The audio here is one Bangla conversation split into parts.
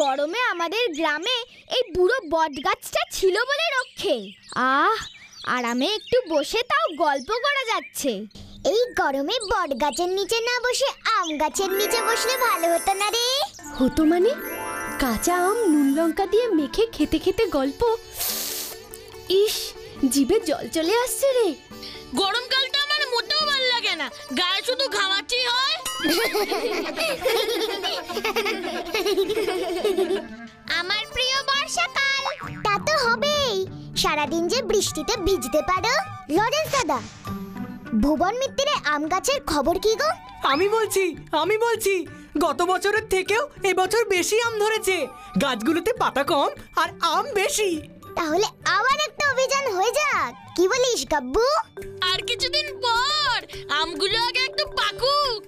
গরমে আমাদের গ্রামে এই বুড়ো বটগাছটা ছিল বলে রক্ষে। আরামে একটু বসে তাও গল্প করা যাচ্ছে। এই গরমে বটগাছের নিচে না বসে আম গাছের নিচে বসলে ভালো হতো না রে? হতো মানে? কাঁচা আম নুন লঙ্কা দিয়ে মেখে খেতে খেতে গল্প। ইস, জিভে জল চলে আসছে রে। গরমকালটা আমার মোটেও ভালো লাগে না, গায়ে শুধু ঘামাচি হয়। আমার প্রিয় বর্ষাকাল। তা তো হবেই, সারাদিন যে বৃষ্টিতে ভিজতে পারো। লরেন্স দাদা, ভুবন মিত্তিরের আম গাছের খবর কি গো? আমি বলছি গত বছরের থেকেও এবছর বেশি আম ধরেছে। গাছগুলোতে পাতা কম আর আম বেশি। তাহলে আবার একটা অভিযান হয়ে যাক, কি বলিস গাব্বু? আর কিছুদিন পর আমগুলো আগে একটু পাকুক।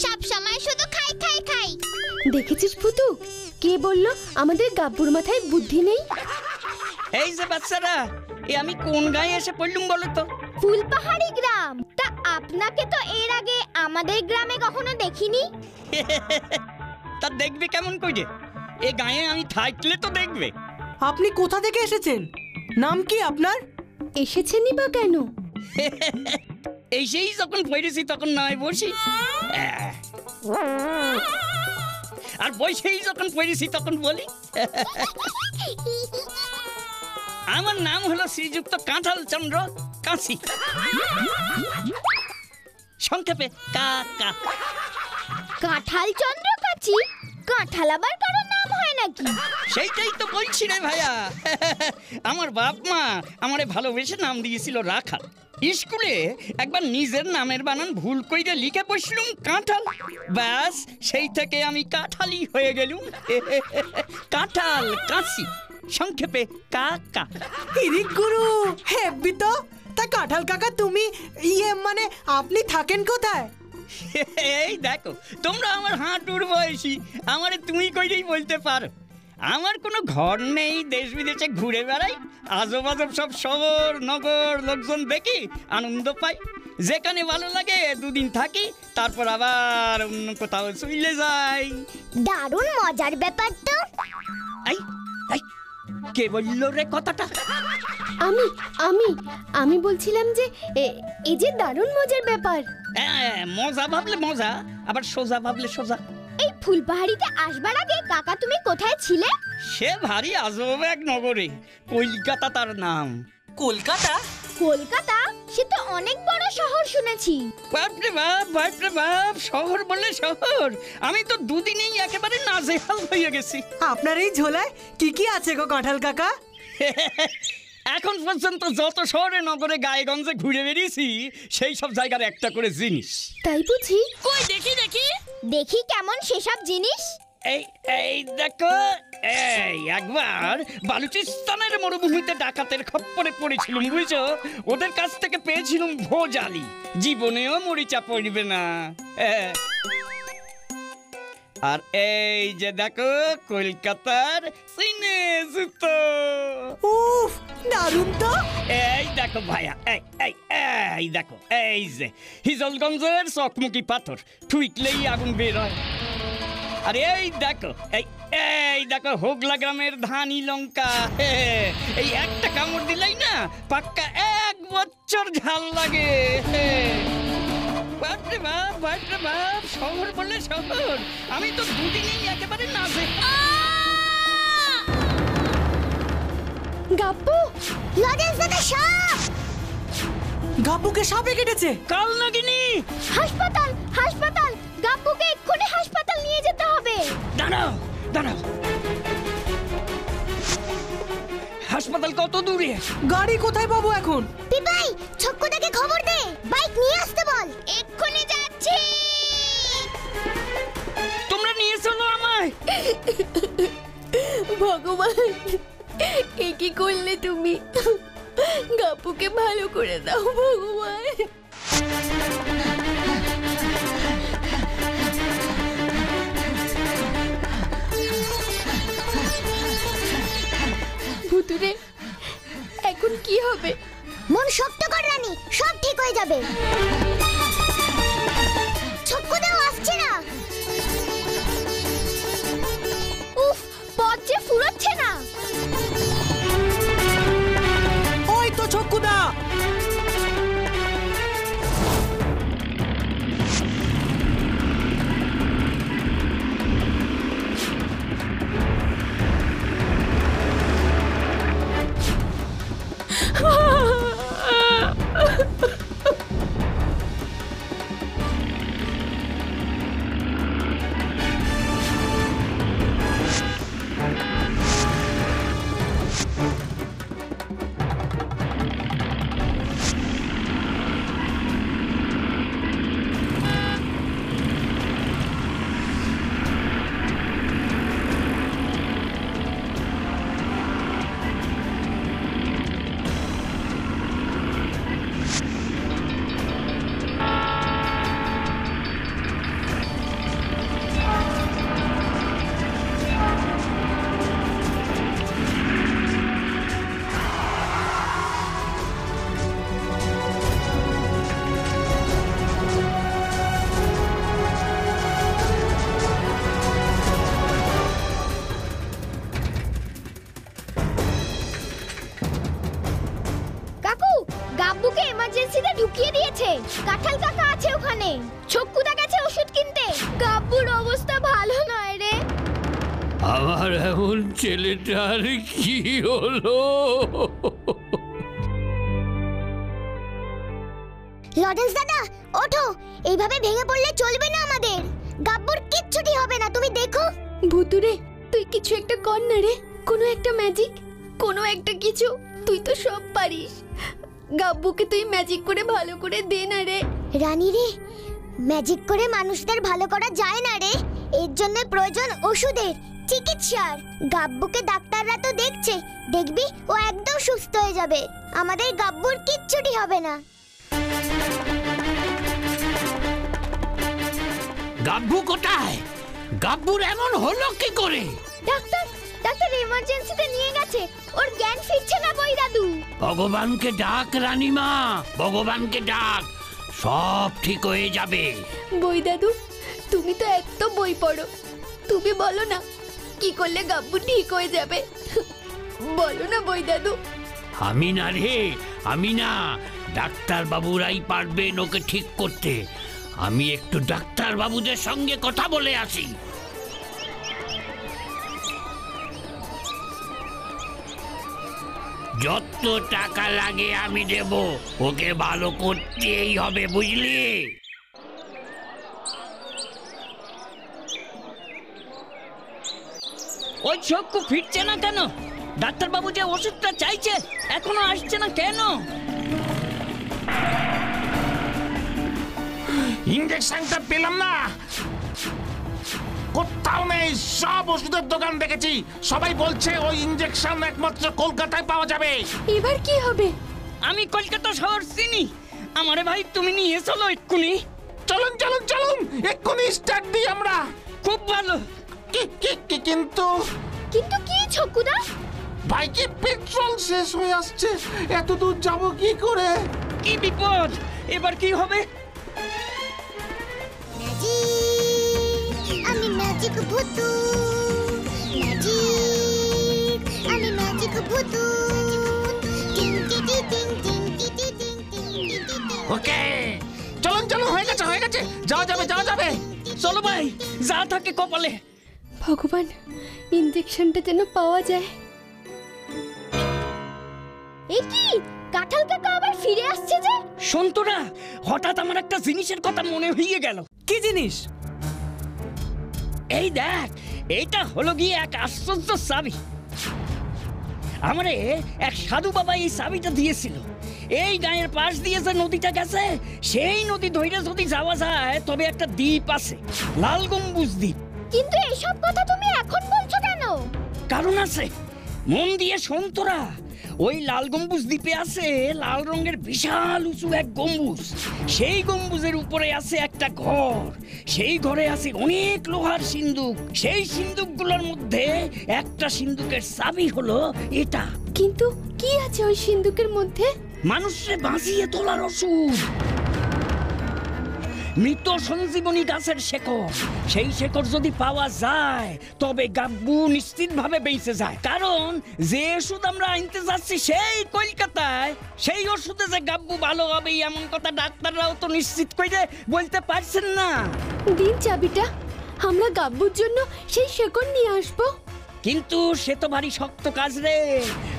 সব সময় শুধু খাই খাই খাই। দেখেছিস ফুতু, কে বললো আমাদের গাব্বুর মাথায় বুদ্ধি নেই? এই যে বাচ্চারা, আমি কোন গায়ে এসে পড়লুম বলো তো? ফুলপাহাড়ি গ্রাম। তা আপনাকে তো এর আগে আমাদের গ্রামে কখনো দেখিনি। তা দেখবে কেমন করে? এ গায়ে আমি থাকলে তো দেখবে। আপনি কোথা থেকে এসেছেন? নাম কি আপনার? এসেছেনই বা কেন? এই সেই যখন পড়েছি তখন নয় বসি, আর বসেই যখন পড়েছি তখন বলি। আমার নাম হলো শ্রীযুক্ত কাঁঠাল চন্দ্র কাশি, সংক্ষেপে কাকা। কাঁঠাল চন্দ্র কাচি? কাঁঠাল আবার কারো নাম হয় নাকি? সেইটাই তো বলছি রে ভাইয়া। আমার বাপ মা আমারে ভালোবেসে নাম দিয়েছিল রাখাল। স্কুলে একবার নিজের নামের বানান ভুল কইরে লিখে বসলুম কাঁঠাল, ব্যাস সেই থেকে আমি কাঁঠালই হয়ে গেলুম। কাঁঠাল কাশি, সংক্ষেপে কাকা। ইরি গুরু, হেব্বি তো। তা কাঁঠাল কাকা তুমি, মানে আপনি থাকেন কোথায়? এই দেখো, তোমরা আমার হাঁটুর বয়সী, আমারে তুমি কইরেই বলতে পারো। আমার কোনো ঘর নেই, দেশ বিদেশে ঘুরে বেড়াই, আজব আজব সব শহর নগর লোকজন দেখি, আনন্দ পাই। যেখানে ভালো লাগে দুদিন থাকি, তারপর আবার অন্য কোথাও চলে যাই। দারুণ মজার ব্যাপার তো। এই এই কে বলল রে কথাটা? আমি বলছিলাম যে এই যে দারুণ মজার ব্যাপার। মজা ভাবলে মজা, আবার সোজা ভাবলে সোজা। এই ফুলপাহাড়িতে আসবার আগে কাকা তুমি কোথায় ছিলে? সে ভারী আজব এক নগরে, কলকাতা তার নাম। কলকাতা? কলকাতা? সে তো অনেক বড় শহর শুনেছি। বাপরে বাপ, শহর বলে শহর! আমি তো দুদিনেই একেবারে নাজেহাল হয়ে গেছি। আপনার এই ঝোলায় কি কি আছে গো কাঁঠাল কাকা? এখন পর্যন্ত যত শহরে নগরে গায়েগঞ্জে ঘুরে বেরিয়েছি, সেই সব জায়গার একটা করে জিনিস। তাই বুঝি? কই দেখি দেখি দেখি কেমন সেসব জিনিস? এই দেখো, এই একবার বালুচিস্তানের মরুভূমিতে ডাকাতের খপ্পরে পড়েছিলাম, বুঝছো? ওদের কাছ থেকে পেয়েছিলাম ভোজালি, জীবনেও মরিচা পড়বে না। আর এই যে দেখো কলকাতার সিনে জুতো। উফ, দারুণ তো। এই দেখো ভাইয়া, এই দেখো, এই যে হিজলগঞ্জের চকমকি পাথর, ঠুইকলেই আগুন বের হয়। আর এই দেখো, এই দেখো হোগলা গ্রামের ধানি লঙ্কা। এই একটা কামড় দিলেই না পাক্কা 1 বছর ঝাল লাগে। বাপরে বাপ, শহর বলে শহর! আমি তো দুদিনেই একেবারে নাজে। গাব্বু, লরেন্স দাদা, সাপ! গাব্বুকে সাপে কেটেছে। কাল নাগিনি! হাসপাতাল, হাসপাতাল! গাব্বুকে এক্ষুনি হাসপাতাল নিয়ে যেতে হবে। দাঁড়াও। হাসপাতাল কত দূরে? গাড়ি কোথায় পাবো এখন? পিপাই, ছক্কুটাকে খবর দে, বাইক নিয়ে আসতে বল। এক্ষুনি যাচ্ছি। তোমরা নিয়ে চলো আমায়। ভগবান, এ কি করলে তুমি? গাব্বুকে ভালো করে দাও ভগবান। ভুতুরে, এখন কি হবে? মন শক্ত কর রানী, সব ঠিক হয়ে যাবে। ছক্কুটাও আসছে না। উফ, আমার এমন ছেলেটার কি হলো? লরেন্স দাদা ওঠো, এইভাবে ভেঙে পড়লে চলবে না আমাদের। গাব্বুর কিচ্ছুটি হবে না, তুমি দেখো। ভুতুরে, তুই কিছু একটা কর না রে, কোনো একটা ম্যাজিক, কোনো একটা কিছু। তুই তো সব পারিস। গাব্বুকে তুই ম্যাজিক করে ভালো করে দে না রে। রানী রে, ম্যাজিক করে মানুষদের ভালো করা যায় না রে। এর জন্য প্রয়োজন ওষুধের, চিকিৎসার। গাব্বুকে ডাক্তাররা তো দেখছে, দেখবি ও একদম সুস্থ হয়ে যাবে। আমাদের গাব্বুর কিচ্ছুটি হবে না। গাব্বু কোথায়? গাব্বুর এমন হলো কি করে? ডাক্তার ডাক্তার এমার্জেন্সিতে নিয়ে গেছে, ওর জ্ঞান ফিরছে না বই দাদু। ভগবানকে ডাক রানীমা, ভগবানকে ডাক, সব ঠিক হয়ে যাবে। বই দাদু, তুমি তো এত বই পড়ো, তুমি বলো না কি করলে গাব্বু ঠিক হয়ে যাবে। বলো না বই দাদু। আমি না রে, আমি না, ডাক্তার বাবুরাই পারবেন ওকে ঠিক করতে। আমি একটু ডাক্তার বাবুদের সঙ্গে কথা বলে আসি। যত টাকা লাগে আমি দেব, ওকে ভালো করতেই হবে, বুঝলি? ওই চক্ষু ফিরছে না কেন? ডাক্তারবাবু যে ওষুধটা চাইছে এখনো আসছে না কেন? ইঞ্জেকশনটা পেলাম না, কোথাও নেই। সব ওষুধের দোকান দেখেছি, সবাই বলছে ওই ইঞ্জেকশন একমাত্র কলকাতায় পাওয়া যাবে। এবার কি হবে? আমি কলকাতা শহর চিনি, আমারে ভাই তুমি নিয়ে চলো এক্ষুনি। চলুন চলুন চলুন, এক্ষুনি স্টার্ট দিই আমরা। খুব ভালো। কিন্তু কিন্তু কি ছকুদা? বাইকে পেট্রোল শেষ হয়ে আসছে, এত দূর যাব কি করে? কি বিপদ, এবার কি হবে? আমি ম্যাজিক ভূতু, ম্যাজিক, আমি ম্যাজিক ভূতু। ওকে, চলুন চলুন, হয়ে গেছে হয়ে গেছে, যাওয়া যাবে যাওয়া যাবে। চলো ভাই, যা থাকে কপালে। ভগবান, ইঞ্জেকশনটা যেন পাওয়া যায়। এ কি, কাঁঠাল কাকা আবার ফিরে আসছে যে? সন্তরা, হঠাৎ আমার একটা জিনিসের কথা মনে হয়ে গেল। কি জিনিস? এই দেখ, এইটা হলো গিয়ে এক আশ্চর্য চাবি। আমারে এক সাধু বাবা এই চাবিটা দিয়েছিল। এই গায়ের পাশ দিয়ে যে নদীটা গেছে, সেই নদী ধরে যদি যাওয়া যায় তবে একটা দ্বীপ আছে, লাল গম্বুজ দ্বীপ। কিন্তু এসব কথা তুমি এখন বলছো কেন? কারণ আছে, মন দিয়ে সন্তরা। ওই লাল গম্বুজ দ্বীপে আছে লাল রঙের বিশাল উঁচু এক গম্বুজ। সেই গম্বুজের উপরে আছে একটা ঘর, সেই ঘরে আছে অনেক লোহার সিন্দুক। সেই সিন্দুকগুলোর মধ্যে একটা সিন্দুকের চাবি হলো এটা। কিন্তু কি আছে ওই সিন্দুকের মধ্যে? মানুষে বাঁচিয়ে তোলার ওষুধ, মৃত সঞ্জীবনী গাছের শেকড়। সেই শেকড় যদি পাওয়া যায় তবে গাব্বু নিশ্চিতভাবে বেঁচে যায়। কারণ যে ওষুধ আমরা আনতে যাচ্ছি সেই কলকাতায়, সেই ওষুধে যে গাব্বু ভালো হবে এমন কথা ডাক্তাররাও তো নিশ্চিত করে বলতে পারছেন না। দিন চাবিটা, আমরা গাব্বুর জন্য সেই শেকড় নিয়ে আসবো। কিন্তু সে তো ভারী শক্ত কাজ রে।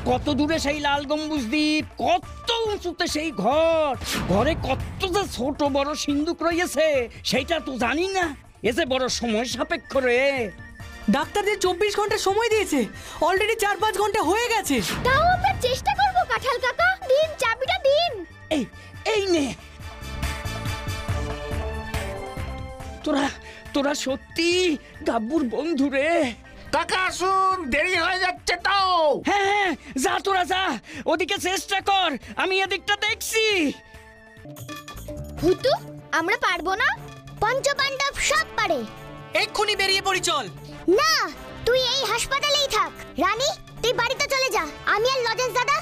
কত দূরে সেই লাল গম্বুজ দ্বীপ, কত উঁচুতে সেই ঘর, ঘরে কত যে ছোট বড় সিন্দুক রয়েছে সেইটা তো জানি না। এ যে বড় সময় সাপেক্ষ রে। ডাক্তার যে 24 ঘন্টা সময় দিয়েছে, অলরেডি 4-5 ঘন্টা হয়ে গেছে। তাও আমরা চেষ্টা করব কাঁঠাল কাকা। দিন চাবিটা দিন। এই নে। তোরা সত্যি গাব্বুর বন্ধু রে। কাকা আসুন, দেরি হয়ে যাচ্ছে তো। হ্যাঁ, যা তোরা যা, ওদিকে চেষ্টা কর, আমি এদিকটা দেখছি। ভূতু, আমরা পারবো না? পঞ্চপাণ্ডব সব পারে। এক্ষুনি বেরিয়ে পড়ি, চল। না, তুই এই হাসপাতালেই থাক। রানী, তুই বাড়িতে চলে যা। আমি আর লজেন্স দাদা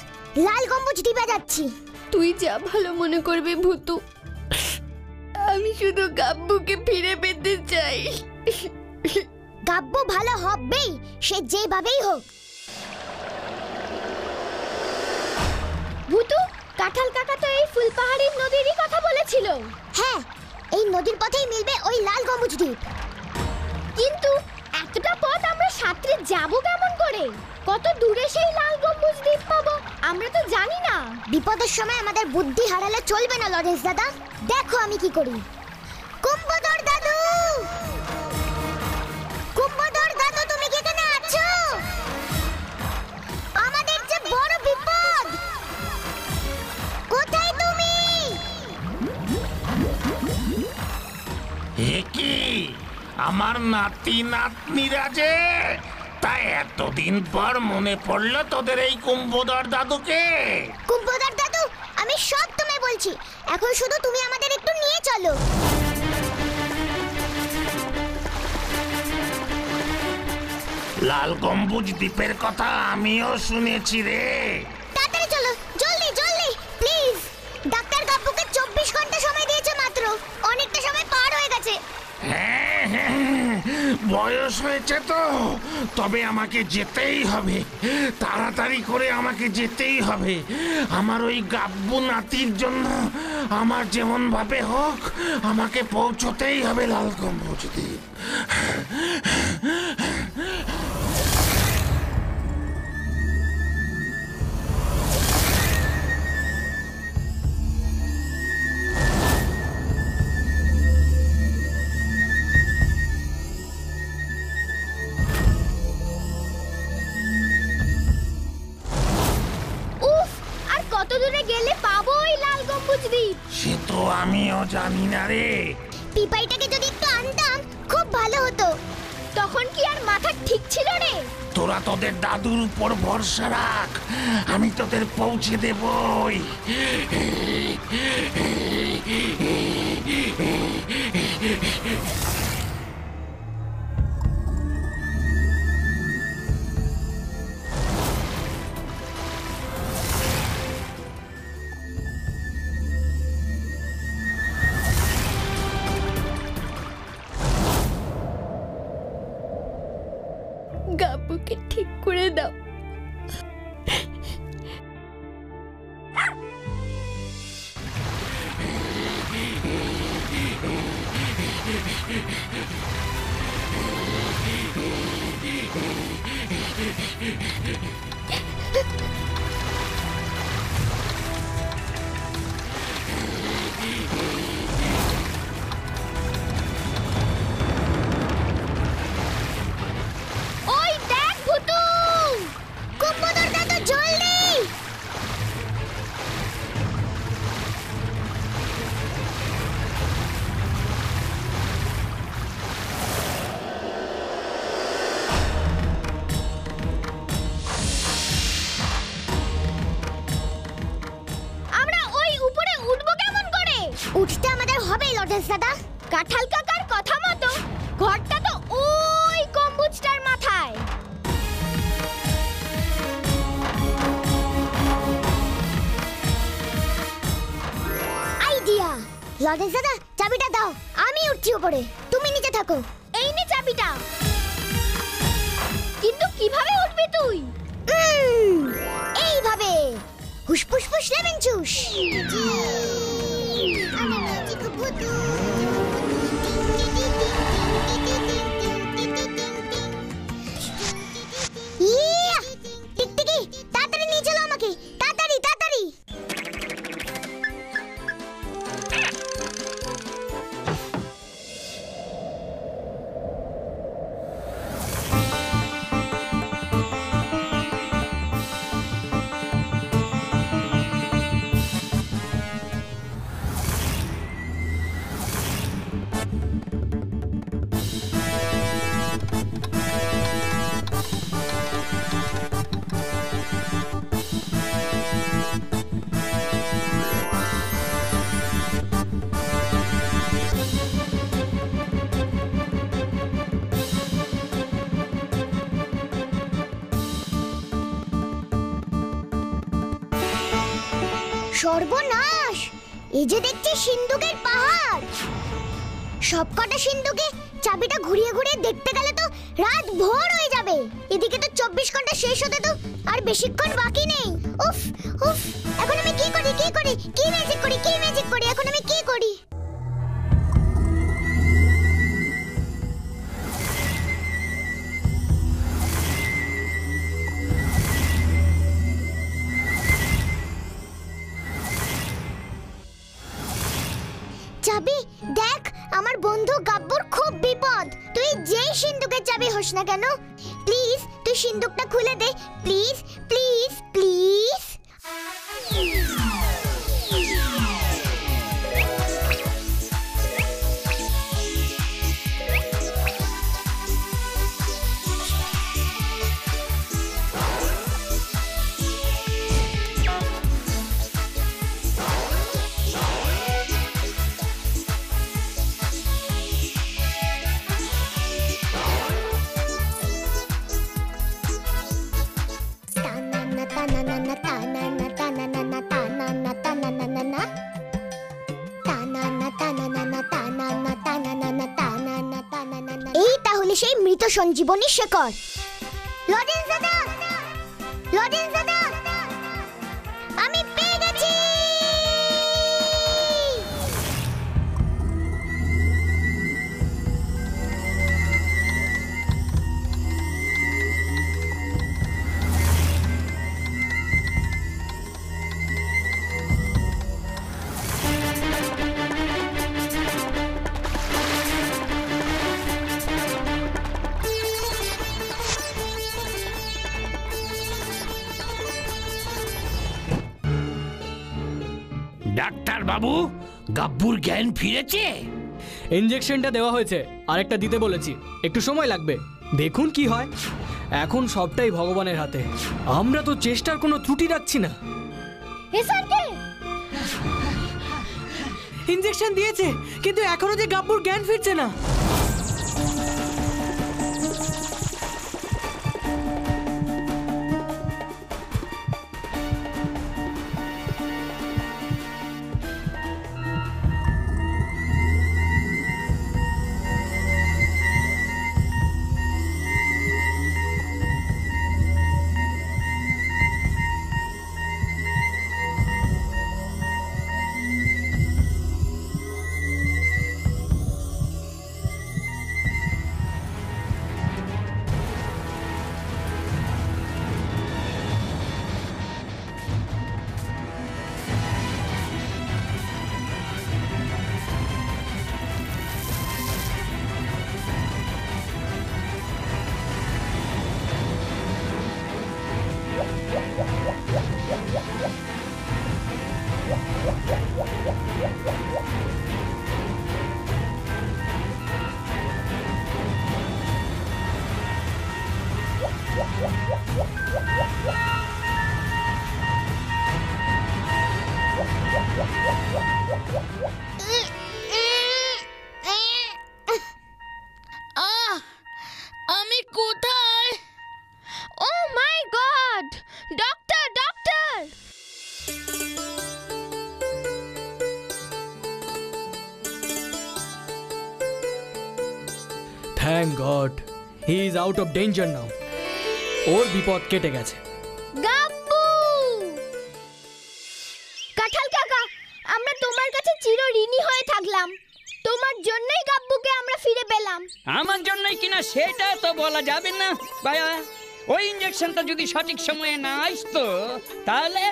লাল গম্বুজ দ্বীপে যাচ্ছি। তুই যা ভালো মনে করবি ভূতু, আমি শুধু গাব্বুকে ফিরে পেতে চাই। গাব্বু ভালো হবেই, সে যেভাবেই হোক। ভূতু, কাঁঠাল কাকা তো এই ফুলপাহাড়ির নদীরই কথা বলেছিল। হ্যাঁ, এই নদীর পথেই মিলবে ওই লাল গম্বুজ দ্বীপ। কিন্তু এতটা পথ আমরা সাঁতরে যাব কেমন করে? কত দূরে সেই লাল গম্বুজ দ্বীপ পাবো আমরা তো জানি না। বিপদের সময় আমাদের বুদ্ধি হারালে চলবে না লরেন্স দাদা। দেখো আমি কি করি। কুম্ভধর দাদু, কুম্ভধর দাদু, তুমি কি এখানে আছো? আমাদের যে বড় বিপদ, কোথায় তুমি? কি আমার নাতি নাতনিরা যে, তাই এতদিন পর মনে পড়লো তোদের এই কুম্ভধর দাদুকে? কুম্ভধর দাদু, আমি সব তোমায় বলছি, এখন শুধু তুমি আমাদের একটু নিয়ে চলো। লাল গম্বুজ দ্বীপের কথা আমিও শুনেছি রে। তাড়াতাড়ি চলো, জলদি জলদি প্লিজ। ডাক্তার গাব্বুকে 24 ঘন্টা সময় দিয়েছে মাত্র, অনেকটা সময় পার হয়ে গেছে। হ্যাঁ হ্যাঁ, বয়স হয়েছে তো, তবে আমাকে যেতেই হবে, তাড়াতাড়ি করে আমাকে যেতেই হবে। আমার ওই গাব্বু নাতির জন্য আমার যেমন ভাবে হোক আমাকে পৌঁছতেই হবে লাল গম্বুজ দ্বীপ। উফ, আর কত দূরে গেলে পাবো ওই লাল গম্বুজ দ্বীপ? সে তো আমিও জানি না রে। পিপাইটাকে যদি একটু আনতাম খুব ভালো হতো। তখন কি আর মাথা ঠিক ছিল রে? তোরা তোদের দাদুর উপর ভরসা রাখ, আমি তোদের পৌঁছে দেবই। গাব্বুকে ঠিক করে দাও। ওই দেখ ভুতু! কুম্ভধর দাদু জলদি! আমরা ওই উপরে উঠবো কেমন করে? উঠতে আমাদের হবেই লরেন্স দাদা। কাঁঠাল কাকার কথা মতো ঘরটা তো ওই গম্বুজটার মাথায়। আইডিয়া! লরেন্স দাদা চাবিটা দাও, আমি উঠছি উপরে, তুমি নিচে থাকো। এই নে চাবিটা। কিন্তু কিভাবে উঠবি তুই? এইভাবে হুসফুস ফুস লেমন জুস। আমি ম্যাজিক ভুতু। ইয়া! টিকটিকি, তাড়াতাড়ি নিয়ে চলো আমাকে, তাড়াতাড়ি তাড়াতাড়ি। সর্বনাশ! এই যে দেখছি সিন্ধুকের পাহাড়। সবকটা সিন্ধুকে চাবিটা ঘুরিয়ে ঘুরিয়ে দেখতে গেলে তো রাত ভোর হয়ে যাবে। এদিকে তো 24 ঘন্টা শেষ হতে তো আর বেশিক্ষণ বাকি নেই। উফ উফ, এখন আমি কি করি, কি করি, কি ম্যাজিক করি, কি ম্যাজিক করি, এখন আমি কি করি? গাব্বুর খুব বিপদ। তুই যেই সিন্ধুকের চাবি হোস না কেন, প্লিজ তুই সিন্ধুকটা খুলে দে, প্লিজ প্লিজ প্লিজ। এই তাহলে সেই মৃত সঞ্জীবনী শেকড়। লজেন্স দাদা, লজেন্স দাদা, আমি পেয়ে গেছি। ডাক্তার বাবু, গাব্বুর জ্ঞান ফিরেছে? ইনজেকশনটা দেওয়া হয়েছে, আরেকটা দিতে বলেছি, একটু সময় লাগবে, দেখুন কি হয়। এখন সবটাই ভগবানের হাতে, আমরা তো চেষ্টার কোনো ত্রুটি রাখছি না। ইনজেকশন দিয়েছে, কিন্তু এখনো যে গাব্বুর জ্ঞান ফিরছে না। আমি কোথায়? Oh my God! Doctor, doctor! Thank God, he is out of danger now. ওর বিপদ কেটে গেছে। গাব্বু! কাঁঠাল কাকা, আমরা তোমার কাছে চিরঋণী হয়ে থাকলাম। তোমার জন্যই গাব্বুকে আমরা ফিরে পেলাম। আমার জন্যই কিনা সেটা তো বলা যাবে না ভাইয়া। ওই ইঞ্জেকশনটা যদি সঠিক সময়ে না আসতো, তাহলে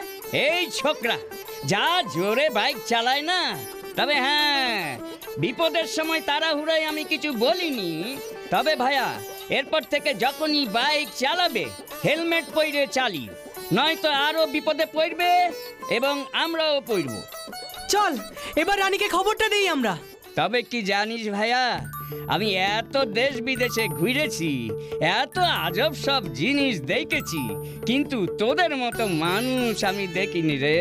এই ছোকরা যা জোরে বাইক চালায় না। তবে হ্যাঁ, বিপদের সময় তাড়াহুড়োয় আমি কিছু বলিনি। তবে ভাইয়া, এরপর থেকে যখনই বাইক চালাবে হেলমেট পরে চালিয়ে, নয়তো আরো বিপদে পড়বে এবং আমরাও পড়ব। চল এবার রানীকে খবরটা দেই আমরা। তবে কি জানিস ভাইয়া, আমি এত দেশ বিদেশে ঘুরেছি, এত আজব সব জিনিস দেখেছি, কিন্তু তোদের মতো মানুষ আমি দেখিনি রে।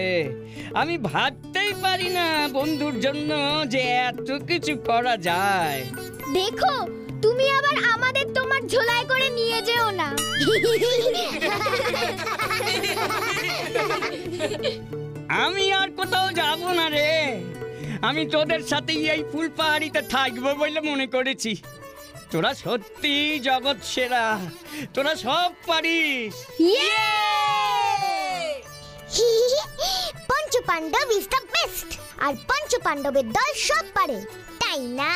আমি ভাবতেই পারি না বন্ধুর জন্য যে এত কিছু করা যায়। দেখো, তুমি আবার আমাদের তোমার ঝোলায় করে নিয়ে যেও না। আমি আর কোথাও যাব না রে। আমি তোদের সাথে এই ফুলপাহাড়িতে থাকবো বলে মনে করেছি। তোরা সত্যি জগৎ সেরা, তোরা সব পারিস। পঞ্চ পাণ্ডব ইজ দ্য বেস্ট, আর পঞ্চ পাণ্ডবের দল সব পারে, তাই না?